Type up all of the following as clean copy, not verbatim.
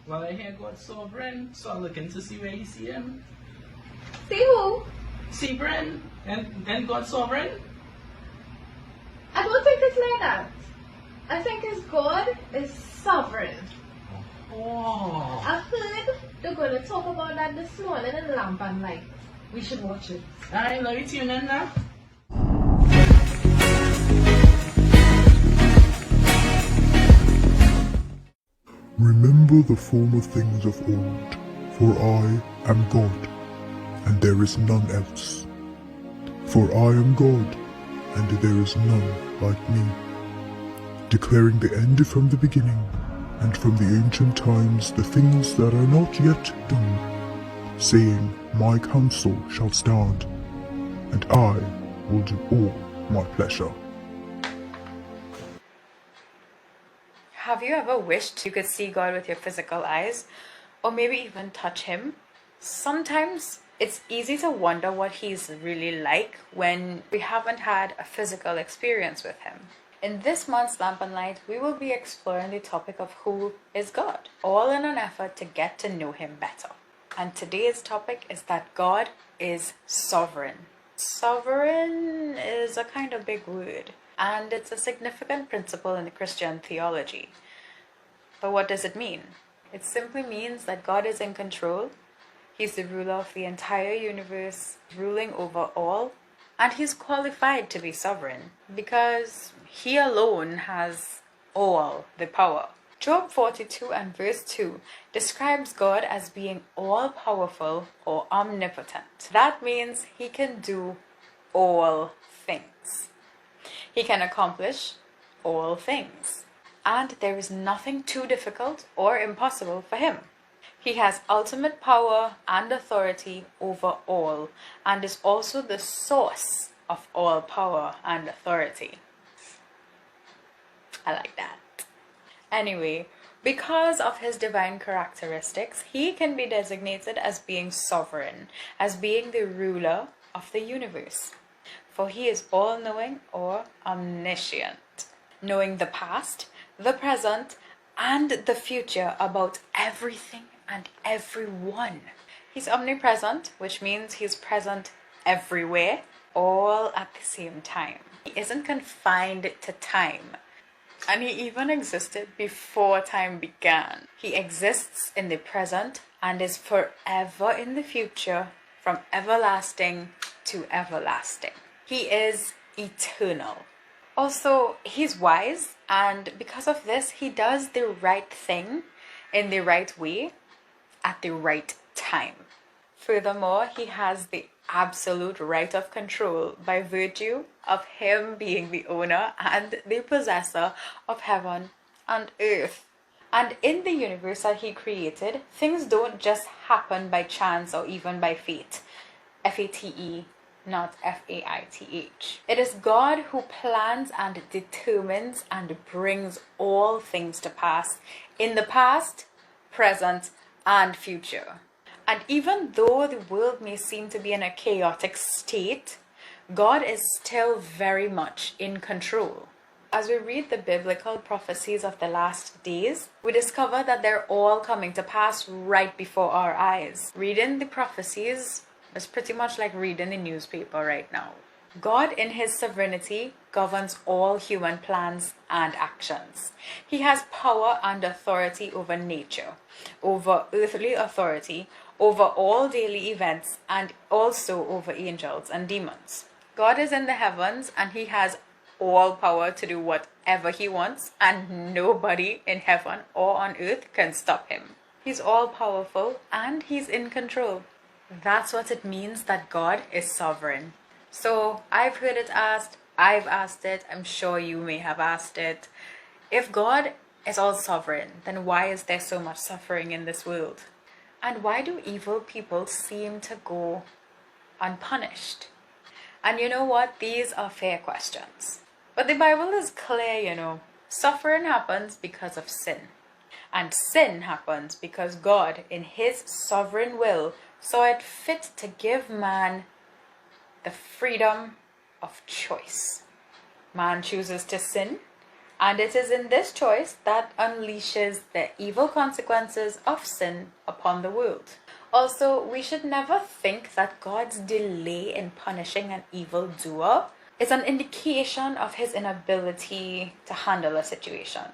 Well, I hear God's sovereign, so I'm looking to see where you see him. See who? See Bren? And God's sovereign? I don't think it's like that. I think his God is sovereign. Oh. I've heard they're going to talk about that this morning in Lamp and Light. We should watch it. Alright, let me tune in now. Remember the former things of old, for I am God, and there is none else. For I am God, and there is none like me, declaring the end from the beginning, and from the ancient times the things that are not yet done, saying, My counsel shall stand, and I will do all my pleasure. Have you ever wished you could see God with your physical eyes, or maybe even touch Him? Sometimes it's easy to wonder what He's really like when we haven't had a physical experience with Him. In this month's Lamp and Light, we will be exploring the topic of who is God, all in an effort to get to know Him better. And today's topic is that God is sovereign. Sovereign is a kind of big word, and it's a significant principle in Christian theology. But what does it mean? It simply means that God is in control. He's the ruler of the entire universe, ruling over all, and He's qualified to be sovereign because He alone has all the power. Job 42 and verse 2 describes God as being all-powerful or omnipotent. That means He can do all things. He can accomplish all things. And there is nothing too difficult or impossible for Him. He has ultimate power and authority over all, and is also the source of all power and authority. I like that. Anyway, because of His divine characteristics, He can be designated as being sovereign, as being the ruler of the universe. For He is all-knowing or omniscient, knowing the past, the present, and the future about everything and everyone. He's omnipresent, which means He's present everywhere, all at the same time. He isn't confined to time. And He even existed before time began. He exists in the present and is forever in the future, from everlasting to everlasting. He is eternal. Also, He's wise, and because of this, He does the right thing in the right way at the right time. Furthermore, He has the absolute right of control by virtue of Him being the owner and the possessor of heaven and earth. And in the universe that He created, things don't just happen by chance or even by fate. F-A-T-E, not F-A-I-T-H. It is God who plans and determines and brings all things to pass in the past, present, and future. And even though the world may seem to be in a chaotic state, God is still very much in control. As we read the biblical prophecies of the last days, we discover that they're all coming to pass right before our eyes. Reading the prophecies is pretty much like reading the newspaper right now. God in His sovereignty governs all human plans and actions. He has power and authority over nature, over earthly authority, over all daily events, and also over angels and demons. God is in the heavens and He has all power to do whatever He wants, and nobody in heaven or on earth can stop Him. He's all powerful and He's in control. That's what it means that God is sovereign. So I've heard it asked, I've asked it, I'm sure you may have asked it. If God is all sovereign, then why is there so much suffering in this world? And why do evil people seem to go unpunished? And you know what? These are fair questions. But the Bible is clear, Suffering happens because of sin. And sin happens because God, in His sovereign will, saw it fit to give man the freedom of choice. Man chooses to sin, And it is in this choice that unleashes the evil consequences of sin upon the world. Also, we should never think that God's delay in punishing an evildoer is an indication of his inability to handle a situation.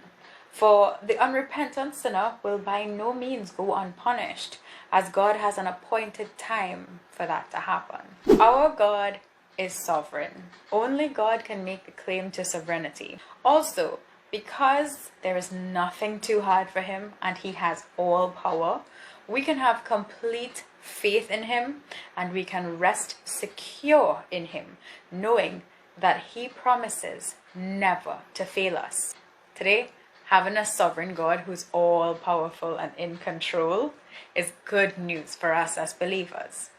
For the unrepentant sinner will by no means go unpunished, as God has an appointed time for that to happen. Our God is sovereign. Only God can make the claim to sovereignty. Also, because there is nothing too hard for him and he has all power, we can have complete faith in him and we can rest secure in him, knowing that he promises never to fail us. Today, having a sovereign God who's all powerful and in control is good news for us as believers.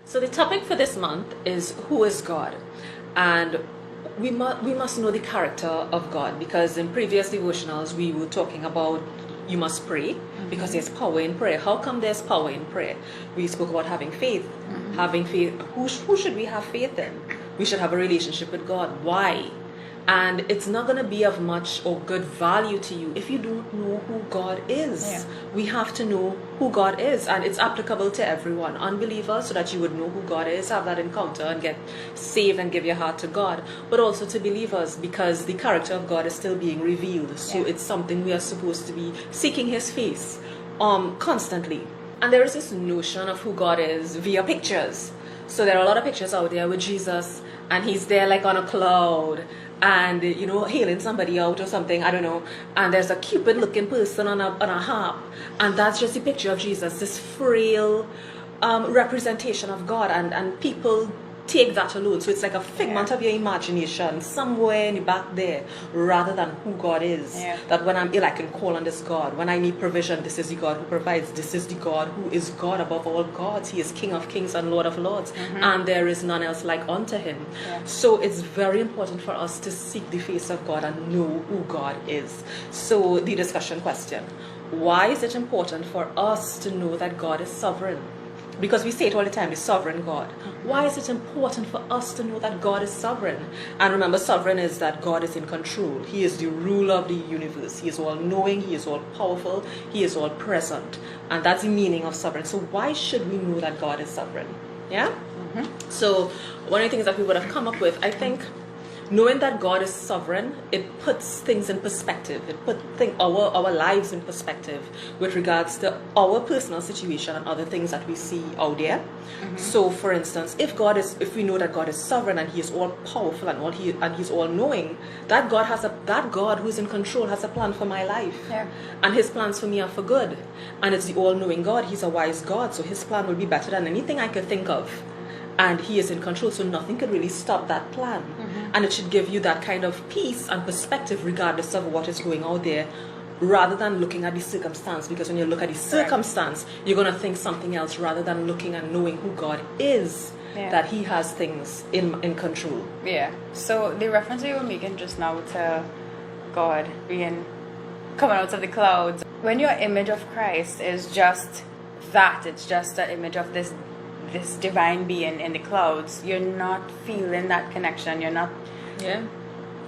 So the topic for this month is who is God, and we must know the character of God, because in previous devotionals we were talking about you must pray because there's power in prayer. How come there's power in prayer? We spoke about having faith. Having faith. Who should we have faith in? We should have a relationship with God. Why? And it's not going to be of much or good value to you if you don't know who God is. Yeah. We have to know who God is, and it's applicable to everyone. Unbelievers, so that you would know who God is, have that encounter and get saved and give your heart to God. But also to believers, because the character of God is still being revealed. So it's something we are supposed to be seeking his face constantly. And there is this notion of who God is via pictures. So there are a lot of pictures out there with Jesus, and he's there like on a cloud, and hailing somebody out or something, I don't know, and there's a Cupid looking person on a harp, and that's just a picture of Jesus, this frail representation of God, and people take that alone. So it's like a figment of your imagination somewhere in the back there, rather than who God is. That when I'm ill, I can call on this God. When I need provision, this is the God who provides. This is the God who is God above all gods. He is King of kings and Lord of lords, and there is none else like unto him. So it's very important for us to seek the face of God and know who God is. So the discussion question: why is it important for us to know that God is sovereign? Because we say it all the time, the sovereign God. Why is it important for us to know that God is sovereign? And remember, sovereign is that God is in control. He is the ruler of the universe. He is all-knowing. He is all-powerful. He is all-present. And that's the meaning of sovereign. So why should we know that God is sovereign? Yeah? So one of the things that we would have come up with, I think, knowing that God is sovereign, it puts things in perspective. It puts our lives in perspective with regards to our personal situation and other things that we see out there. So, for instance, if we know that God is sovereign and He is all powerful and He's all knowing, that God who is in control has a plan for my life, and His plans for me are for good. And it's the all knowing God. He's a wise God, so His plan will be better than anything I could think of. And He is in control, so nothing could really stop that plan. And it should give you that kind of peace and perspective regardless of what is going out there, rather than looking at the circumstance. Because when you look at the circumstance, you're going to think something else, rather than looking and knowing who God is, that He has things in control. So the reference you were making just now to God coming out of the clouds, when your image of Christ is just that, it's just an image of this divine being in the clouds, you're not feeling that connection. You're not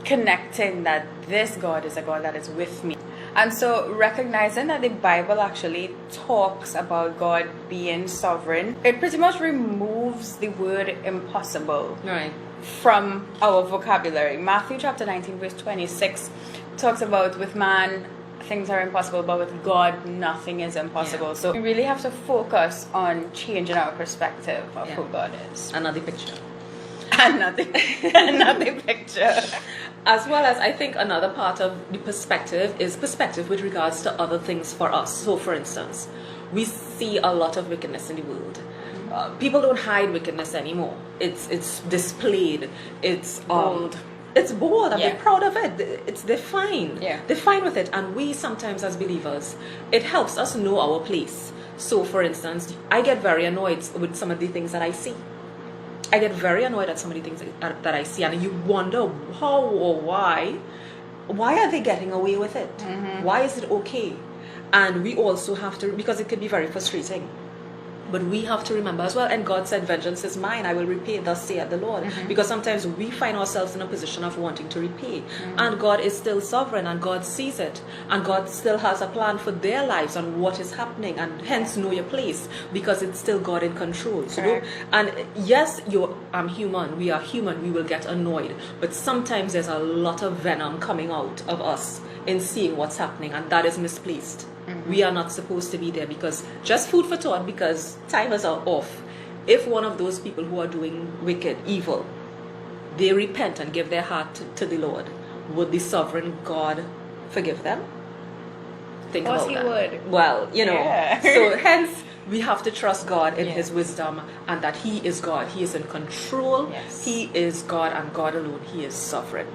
connecting that this God is a God that is with me. And so recognizing that the Bible actually talks about God being sovereign, it pretty much removes the word impossible from our vocabulary. Matthew chapter 19 verse 26 talks about with man things are impossible, but with God nothing is impossible. So we really have to focus on changing our perspective of who God is. Another picture. Another picture. As well as, I think another part of the perspective is perspective with regards to other things for us. So for instance, we see a lot of wickedness in the world. People don't hide wickedness anymore. It's displayed. It's bold. It's bold, and they're proud of it. They're fine. They're fine with it. And we sometimes as believers, it helps us know our place. So for instance, I get very annoyed with some of the things that I see. I get very annoyed at some of the things that I see, and you wonder how or why are they getting away with it? Why is it okay? And we also have to, because it could be very frustrating. But we have to remember as well, and God said, vengeance is mine, I will repay, thus saith the Lord. Because sometimes we find ourselves in a position of wanting to repay. And God is still sovereign, and God sees it. And God still has a plan for their lives and what is happening, and hence know your place, because it's still God in control. So Correct. and yes, I'm human, we are human, we will get annoyed. But sometimes there's a lot of venom coming out of us in seeing what's happening, and that is misplaced. We are not supposed to be there, because just food for thought, because timers are off. If one of those people who are doing wicked, evil, they repent and give their heart to the Lord, would the sovereign God forgive them? Think Of course about he that. would. Well, Yeah. so hence we have to trust God in Yeah. His wisdom, and that He is God. He is in control. Yes. He is God, and God alone. He is sovereign.